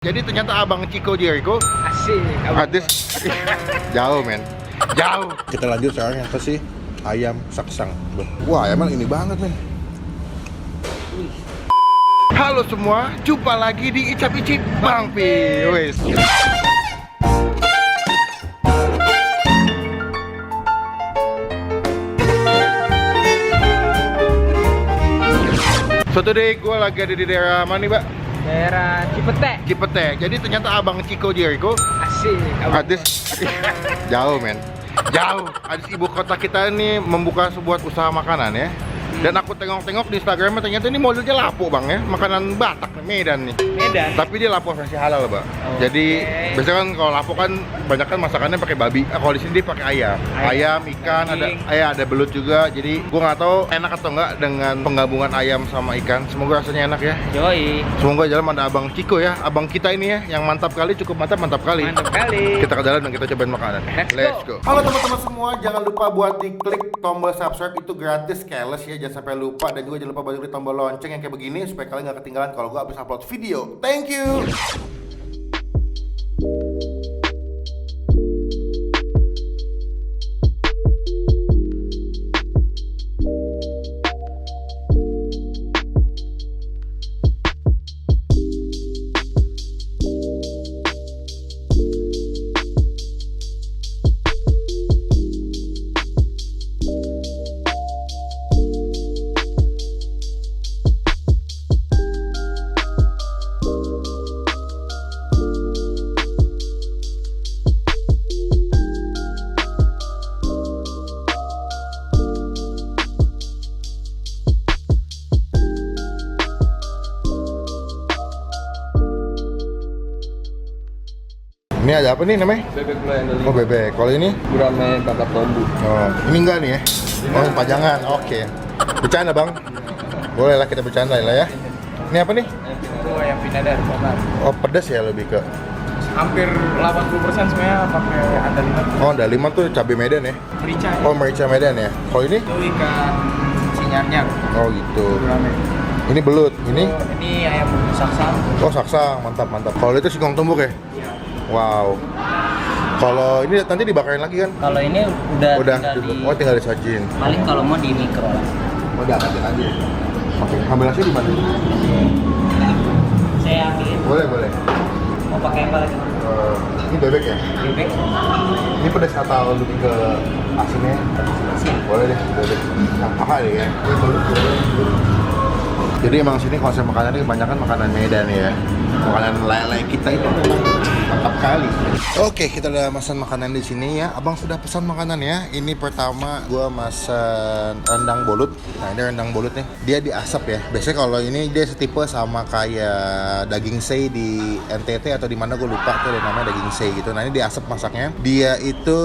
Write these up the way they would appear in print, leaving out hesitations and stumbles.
Jadi ternyata abang Chico Jericho Asik. artis jauh men, jauh. Kita lanjut sekarang yang ke si ayam saksang. Wah, emang ini banget men. Halo semua, jumpa lagi di Icap Icip Bang Pi. Wes. So today gue lagi ada di daerah mana nih, Mbak? Daerah Cipete. Cipete. Jadi ternyata abang Chico Jericho Asik. artis jauh men, jauh. Artis ibu kota kita ini membuka sebuah usaha makanan ya. Dan aku tengok-tengok di Instagramnya ternyata ini modelnya lapo bang ya, makanan Batak Medan nih. Medan. Tapi dia lapo versi halal bang. Jadi biasanya kan kalau lapo kan banyak kan masakannya pakai babi. Kalau di sini dia pakai ayam, ikan, ada belut juga. Jadi gua nggak tahu enak atau enggak dengan penggabungan ayam sama ikan. Semoga rasanya enak ya. Yoi. Semoga jalan ada abang Chico ya, abang kita ini ya, yang mantap kali, cukup mantap kali. Mantap kali. Kita ke dalam dan kita cobain makanan. Let's go. Halo teman-teman semua, jangan lupa buat diklik tombol subscribe, itu gratis, keles ya, jangan sampai lupa. Dan juga jangan lupa buat klik tombol lonceng yang kayak begini supaya kalian gak ketinggalan kalau gue habis upload video. Thank you. Ini ada apa nih namanya? Bebek gulai Andalima. Oh bebek. Kalau ini? Gurame kakap tombu. Oh, ini enggak nih ya? Oh, pajangan. Oke. Bercanda bang. Boleh lah kita bercanda lah ya. Ini apa nih? Itu ayam pinadar bakar. Oh pedas ya lebih ke. Hampir 80% semuanya pakai andaliman. Oh andaliman tuh cabai Medan ya? Merica. Oh merica Medan ya? Kalau ini? Itu ikan sinyarnya. Oh gitu. Gurame. Ini belut. Ini? Ini ayam saksang. Oh saksang. Mantap mantap. Kalau itu singkong tumbuk ya? Iya. Wow. Kalau ini nanti dibakarin lagi kan? Kalau ini udah Oh tinggal disajin. paling kalau mau di mikro lah. Oh diangkatin aja. Oke. Ambil nasi di mana? Saya ambilin. Boleh. Mau pakai apa lagi? Ini bebek ya? Bebek. Ini pedas atau lebih ke asinnya? Boleh deh, bebek. Nah, apa deh ya? Jadi emang sini konsep makanannya kebanyakan makanan Medan ya. Makanan layak-layak kita itu memang mantap kali. Oke, kita udah pesan makanan di sini ya. Abang sudah pesan makanan ya. Ini pertama gua pesan rendang bolut. Nah, ini rendang bolut nih. Dia diasap ya. Biasanya kalau ini dia setipe sama kayak daging sei di NTT atau di mana gue lupa tuh ada namanya daging sei gitu. Nah, ini diasap masaknya. Dia itu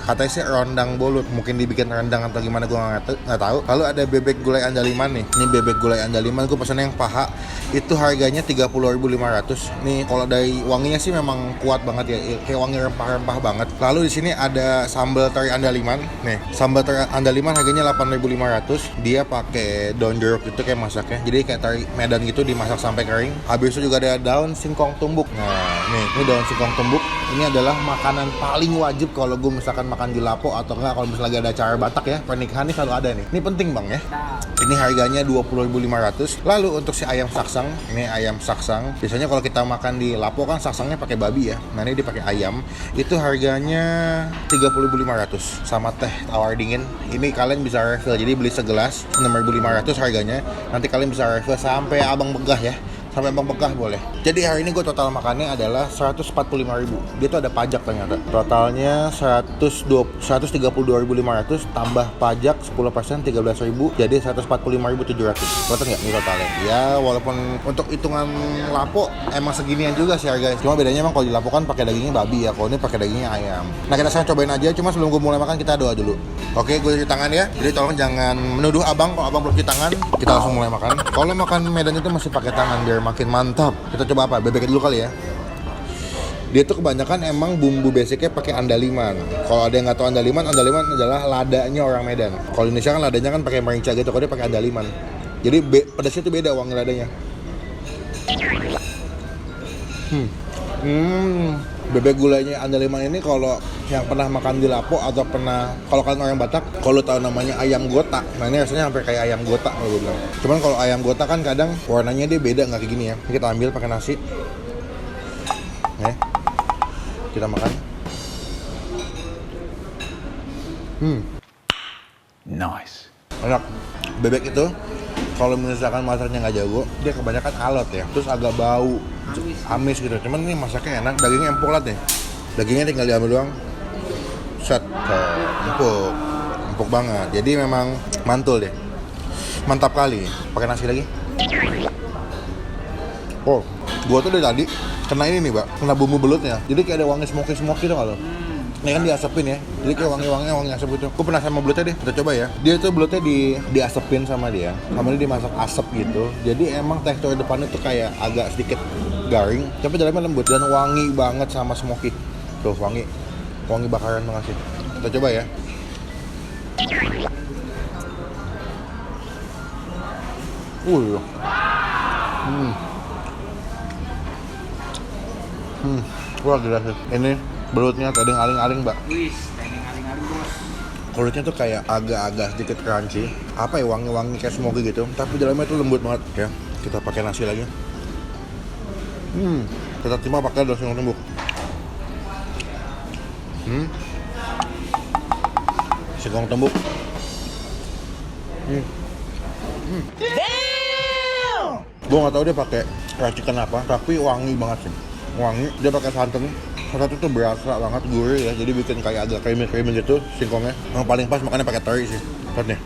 katanya sih rendang bolut. Mungkin dibikin rendang atau gimana gua nggak tahu. Lalu ada bebek gulai andaliman nih. Ini bebek gulai andaliman gue pesan yang paha. Itu harganya 30.500. Nih kalau dari wanginya sih memang kuat banget ya, kayak wangi rempah-rempah banget. Lalu di sini ada sambal teri andaliman. Nih, sambal teri andaliman harganya 8.500. Dia pakai daun jeruk itu kayak masaknya. Jadi kayak teri Medan gitu dimasak sampai kering. Habis itu juga ada daun singkong tumbuk. Nah, nih, ini daun singkong tumbuk. Ini adalah makanan paling wajib kalau gue misalkan makan di Lapo atau enggak kalau misalnya lagi ada acara Batak ya. Pernikahan ini selalu ada nih. Ini penting bang ya. Ini harganya 20.500. Lalu untuk si ayam saksang, ini ayam saksang. Biasanya kalau kita makan di Lapo kan saksangnya pakai babi ya. Nah ini dipakai ayam. Itu harganya 30.500 sama teh tawar dingin. Ini kalian bisa refill. Jadi beli segelas 6.500 harganya. Nanti kalian bisa refill sampai abang begah ya. Sampai abang begah boleh. Jadi hari ini gue total makannya adalah 145.000. Dia tuh ada pajak ternyata. Totalnya 132.500 tambah pajak 10% 13.000. Jadi 145.700. Betul nggak ini totalnya? Ya walaupun untuk hitungan Lapo emang seginian juga sih harganya. Cuma bedanya emang kalau di Lapo kan pakai dagingnya babi ya. Kalau ini pakai dagingnya ayam. Nah kita sekarang cobain aja. Cuma sebelum gue mulai makan kita doa dulu. Oke, gue cuci tangan ya. Jadi tolong jangan menuduh abang kalau abang belum cuci tangan. Kita langsung mulai makan. Kalau makan Medan itu masih pakai tangan biar makin mantap. Kita coba apa? Bebek dulu kali ya. Dia tuh kebanyakan emang bumbu basicnya pakai andaliman. Kalau ada yang nggak tahu andaliman adalah ladanya orang Medan. Kalau Indonesia kan ladanya kan pakai merica gitu, kalau dia pakai andaliman. Jadi pedasnya tuh beda wangi ladanya. Bebek gulainya andaliman ini kalau yang pernah makan di Lapo atau pernah kalau kalian orang Batak, kalau tahu namanya ayam gota, nah ini rasanya hampir kayak ayam gota kalau gue bilang. Cuman kalau ayam gota kan kadang warnanya dia beda, nggak kayak gini ya. Ini kita ambil pakai nasi. Nih, kita makan. Nice. Enak. Bebek itu kalau misalkan masaknya nggak jago, dia kebanyakan alot ya, terus agak bau, amis gitu. Cuman ini masaknya enak, dagingnya empuk lah deh. Dagingnya tinggal diambil doang, set, empuk banget. Jadi memang mantul deh, mantap kali. Pakai nasi lagi. Oh, gua tuh dari tadi kena ini nih, Mbak, kena bumbu belutnya. Jadi kayak ada wangi smoky tuh kalau. Ini kan diasepin ya, jadi kayak wangi asap gitu. Gue penasaran sama belutnya deh, kita coba ya. Dia tuh belutnya diasepin sama dia, sama dia dimasak asap gitu. Jadi emang tekstur depannya tuh kayak agak sedikit garing, tapi dalamnya lembut dan wangi banget sama smoky. Tuh wangi bakaran banget sih. Kita coba ya. Wah gila sih. Ini belutnya tadi aling-aling, Mbak. Wis, teknik aling-aling bos. Kulitnya tuh kayak agak-agak sedikit crunchy. Apa ya, wangi-wangi kayak smoky gitu. Tapi dalamnya tuh lembut banget. Ya, kita pakai nasi lagi. Kita terima pakai daun singkong tembuk. Singkong tembuk. Gue nggak tahu dia pakai racikan apa, tapi wangi banget sih. Wangi. Dia pakai santan. Santan itu berasa banget, gurih ya. Jadi bikin kayak agak creamy gitu singkongnya. Yang paling pas makannya pakai teri sih. Lihat nih.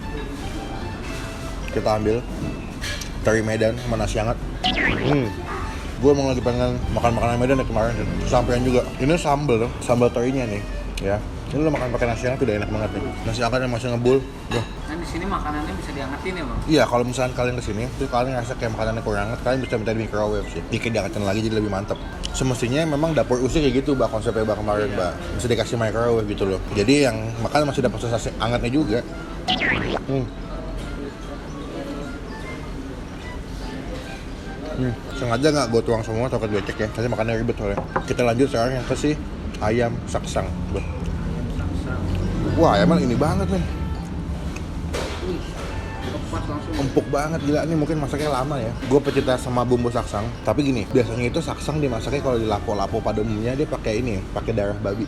Kita ambil teri Medan sama nasi hangat. Gue emang lagi pengen makan makanan Medan ya kemarin. Sampean juga. Ini sambal terinya nih, ya. Ini lo makan pakai nasi hangat udah enak banget nih. Nasi hangat yang masih ngebul. Nah di sini makanannya bisa diangetin ya bang? Iya, kalau misalkan kalian kesini, terus kalian ngerasa kayak makanannya kurang hangat, kalian bisa minta di microwave sih. Dikit diangetin lagi jadi lebih mantep. Semestinya memang dapur usir kayak gitu, Mbak, konsepnya Mbak kemarin, Mbak. Bisa dikasih microwave gitu loh. Jadi yang makan masih dapat sensasi hangatnya juga. Sengaja nggak gue tuang semua takut becek ya, nanti makannya ribet soalnya. Kita lanjut sekarang yang ke si ayam saksang. Wah, ayamnya ini banget nih. Lepas langsung. Empuk banget, gila. Ini mungkin masaknya lama ya. Gue pecinta sama bumbu saksang. Tapi gini, biasanya itu saksang dimasaknya kalau di lapo-lapo pada umumnya dia pakai ini, pakai darah babi.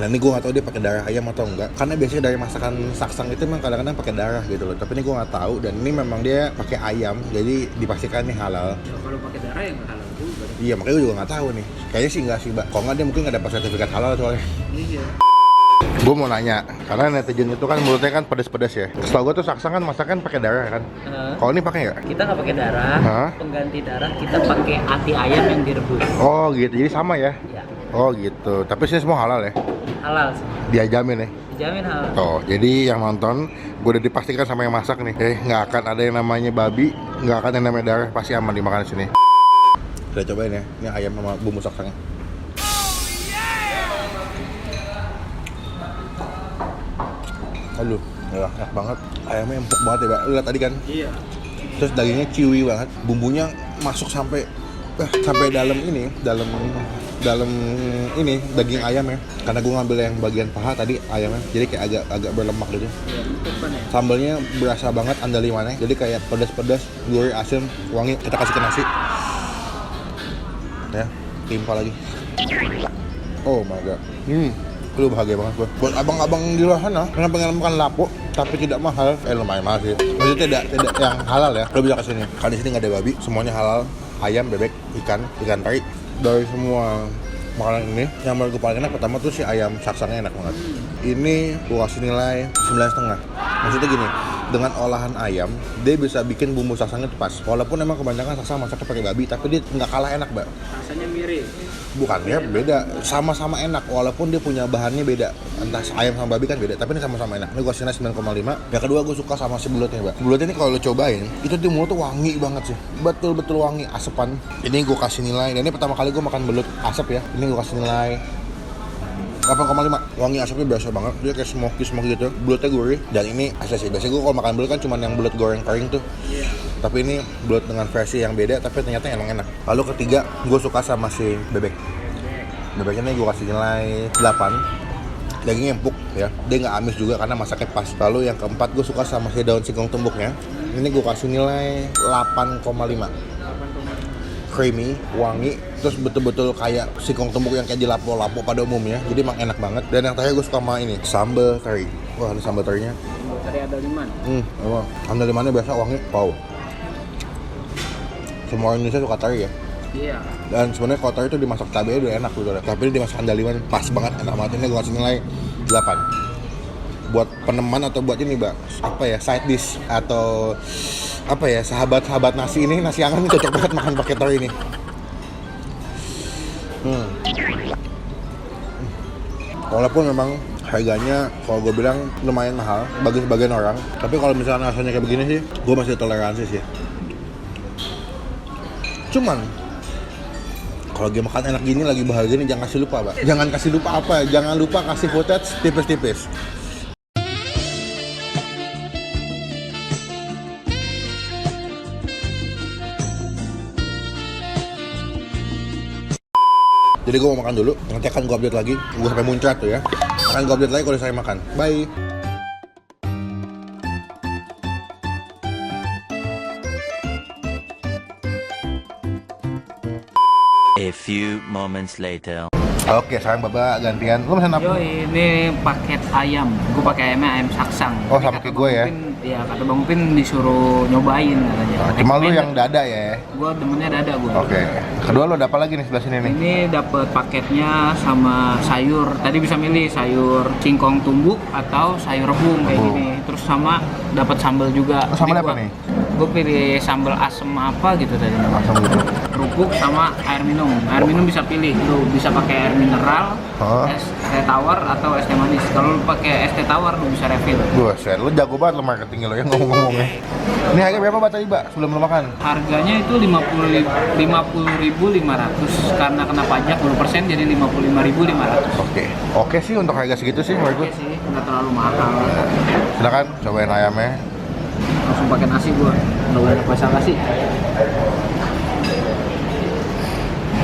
Nah ini gue nggak tahu dia pakai darah ayam atau enggak. Karena biasanya dari masakan saksang itu memang kadang-kadang pakai darah gitu loh. Tapi ini gue nggak tahu. Dan ini memang dia pakai ayam, jadi dipastikan ini halal. Ya, kalau pakai darah yang halal juga. Iya, makanya gue juga nggak tahu nih. Kayaknya sih nggak sih, Mbak. Kalau nggak dia mungkin nggak dapat sertifikat halal soalnya. Iya. Gue mau nanya, karena netizen itu kan mulutnya kan pedas-pedas ya. Setahu gue tuh saksang kan masakan pakai darah kan. Kalau ini pakai nggak? Kita nggak pakai darah. Hah? Pengganti darah kita pakai hati ayam yang direbus. Oh gitu, jadi sama ya? Ya, Oh gitu, tapi sini semua halal ya? halal sih. Dijamin ya? Dijamin halal. Tuh, jadi yang nonton, gue udah dipastikan sama yang masak nih. Nggak akan ada yang namanya babi, nggak akan yang namanya darah, pasti aman dimakan di sini. Kita cobain ya, ini ayam sama bumbu saksangnya. Aduh, ya, enak banget. Ayamnya empuk banget ya, Mbak. Lu lihat tadi kan? Iya. Terus dagingnya chewy banget. Bumbunya masuk sampai dalam ini, dalam ini daging ayam ya. Karena gue ngambil yang bagian paha tadi ayamnya, jadi kayak agak berlemak gitu. Iya, empuk kan ya. Sambalnya berasa banget andalimannya, jadi kayak pedas-pedas, gurih, asin, wangi. Kita kasih ke nasi. Ya, timpa lagi. Oh my god. Lu bahagia banget gue. Buat abang-abang di luar sana yang pengen makan lapo tapi tidak mahal, lumayan mahal sih. Maksudnya tidak yang halal ya. Lo bisa kesini. Karena di sini nggak ada babi, semuanya halal. Ayam, bebek, ikan teri. Dari semua makanan ini, yang menurut gue paling enak pertama tuh si ayam saksangnya enak banget. Ini gue kasih nilai 9,5. Maksudnya gini, dengan olahan ayam, dia bisa bikin bumbu saksangnya tuh pas. Walaupun emang kebanyakan saksang masaknya pakai babi, tapi dia nggak kalah enak, Mbak. Rasanya mirip. Bukannya beda, sama-sama enak walaupun dia punya bahannya beda. Entah ayam sama babi kan beda, tapi ini sama-sama enak. Ini gue kasih 9,5. Yang kedua gue suka sama si belutnya, Mbak. Belutnya ini kalau lo cobain, itu di mulut tuh wangi banget sih. Betul-betul wangi, asepan. Ini gue kasih nilai, dan ini pertama kali gue makan belut asap ya. Ini gue kasih nilai 8,5. Wangi asapnya biasa banget. Dia kayak smoky gitu. Belutnya gurih. Dan ini asli sih. Biasanya gue kalau makan belut kan cuma yang belut goreng kering tuh. Tapi ini belut dengan versi yang beda. Tapi ternyata emang enak. Lalu ketiga, gue suka sama si bebek. Bebeknya nih gue kasih nilai 8. Dagingnya empuk ya. Dia nggak amis juga karena masaknya pas. Lalu yang keempat, gue suka sama si daun singkong tumbuknya. Ini gue kasih nilai 8,5. Creamy, wangi, terus betul-betul kayak singkong tumbuk yang kayak di lapo-lapo pada umumnya. Jadi emang enak banget. Dan yang terakhir gue suka sama ini, sambal teri. Wah, ada sambal terinya. Tadi ada liman. Emang. Andalimannya biasa wangi, wow. Semua orang Indonesia suka teri ya. Iya. Dan sebenarnya kalau teri itu dimasak cabai udah enak gitu. Tapi ini dimasak andaliman pas banget, enak banget. Ini gue kasih nilai 8. Buat peneman atau buat ini, Mbak, apa ya, side dish atau apa ya, sahabat nasi ini, nasi anget ini cocok banget makan pakai teri ini. Walaupun memang harganya kalau gue bilang lumayan mahal bagi sebagian orang, tapi kalau misalnya rasanya kayak begini sih, gue masih toleransi sih. Cuman kalau dia makan enak gini, lagi bahagia nih, jangan kasih lupa, Pak. Jangan kasih lupa apa? Jangan lupa kasih footage tipis-tipis. Jadi gue mau makan dulu, nanti akan gue update lagi. Gue sampai muncrat tuh ya. Akan gue update lagi kalau saya makan. Bye. A few moments later. Oke, sekarang Bapak gantian. Lu pesan apa? Yo, ini paket ayam. Gue pakai ayam saksang. Oh, sama kayak gue ya? Iya, kata Bang Upin disuruh nyobain katanya. Oh, cuma lu yang dada ya? Gue demennya dada gue. Oke. Kedua lu ada apa lagi nih sebelah sini nih? Ini dapat paketnya sama sayur. Tadi bisa milih sayur singkong tumbuk atau sayur rebung kayak Rebung. gini. Terus sama dapat sambal juga. Oh, sambal apa nih? Gue pilih sambal asem apa gitu tadi. Langsung gitu. Kerupuk sama air minum. Air minum bisa pilih. Lu bisa pakai air mineral, es teh tawar atau es teh manis. Kalau lu pakai es teh tawar lu bisa refill. Buset, lu jago banget lo marketing lo ya ngomong-ngomongnya. Ini harga berapa Pak tadi, Pak? Sebelum lu makan? Harganya itu 50.500 karena kena pajak 10% jadi 55.500. Oke sih untuk harga segitu sih menurut gue. Oke sih, nggak terlalu mahal. Silakan cobain ayamnya. Langsung pakai nasi gua, nggak banyak basa basi.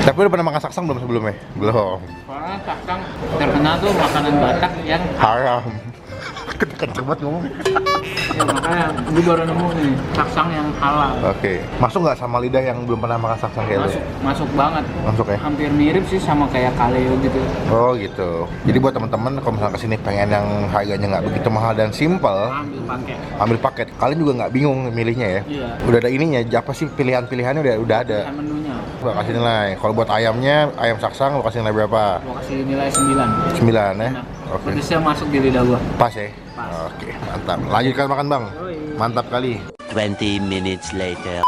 Tapi udah pernah makan saksang belum sebelumnya? Belum. Soalnya saksang terkenal tuh makanan Batak yang Haram. Kenceng banget ngomong. ya, makanya gue baru nemu nih saksang yang halal. Oke. Masuk nggak sama lidah yang belum pernah makan saksang kayak lu? Masuk banget. Masuk ya? Hampir mirip sih sama kayak kaleo gitu. Oh gitu. Jadi buat teman-teman kalau misalnya kesini pengen yang harganya nggak begitu mahal dan simple, ambil paket. Kalian juga nggak bingung milihnya ya? Iya. Udah ada ininya, apa sih pilihan-pilihannya udah ada. Pilihan menunya. Gua kasih nilai. Kalau buat ayamnya, ayam saksang lo kasih nilai berapa? Gua kasih nilai 9. 9 ya? Nah, Oke. pedesnya masuk di lidah gua. Pas ya? Pas. Oke, mantap. Lanjutkan makan Bang. Yoi. Mantap kali. 20 minutes later.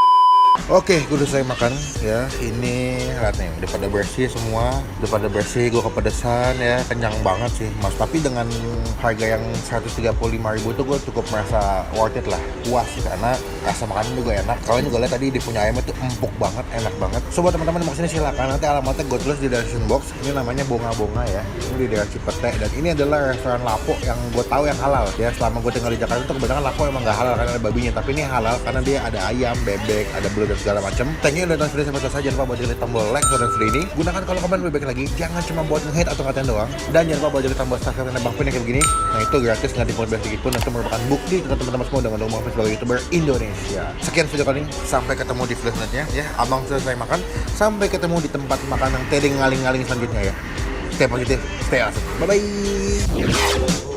Oke, gue udah selesai makan ya. Ini lihat nih, udah pada bersih semua, udah pada bersih. Gue kepedesan ya, kenyang banget sih, Mas. Tapi dengan harga yang 135.000 tuh gue cukup merasa worth it lah, puas sih, karena rasa makannya juga enak. Kalian juga lihat tadi di punya ayamnya tuh empuk banget, enak banget. So buat teman-teman yang mau kesini silakan. Nanti alamatnya gue tulis di description box. Ini namanya Bonga-Bonga ya. Ini di daerah Cipete dan ini adalah restoran lapo yang gue tahu yang halal ya. Selama gue tinggal di Jakarta tuh kebanyakan lapo emang nggak halal karena ada babinya. Tapi ini halal karena dia ada ayam, bebek, ada belut dan segala macam. Thank you udah nonton video sampai selesai. Jangan lupa buat klik tombol like dan video ini. Gunakan kalau komen bebek lagi. Jangan cuma buat nge-hate atau ngatain doang. Dan jangan lupa buat klik tombol subscribe dan Bang Pin yang kayak begini. Nah itu gratis, nggak dipungut bayar sedikit pun. Dan itu merupakan bukti untuk teman-teman semua dengan Bang Pin sebagai YouTuber Indonesia. Sekian video kali ini. Sampai ketemu di video selanjutnya ya. Abang selesai makan. Sampai ketemu di tempat makan yang tedeng ngaling-ngaling selanjutnya ya. Stay positif, stay awesome. Bye bye.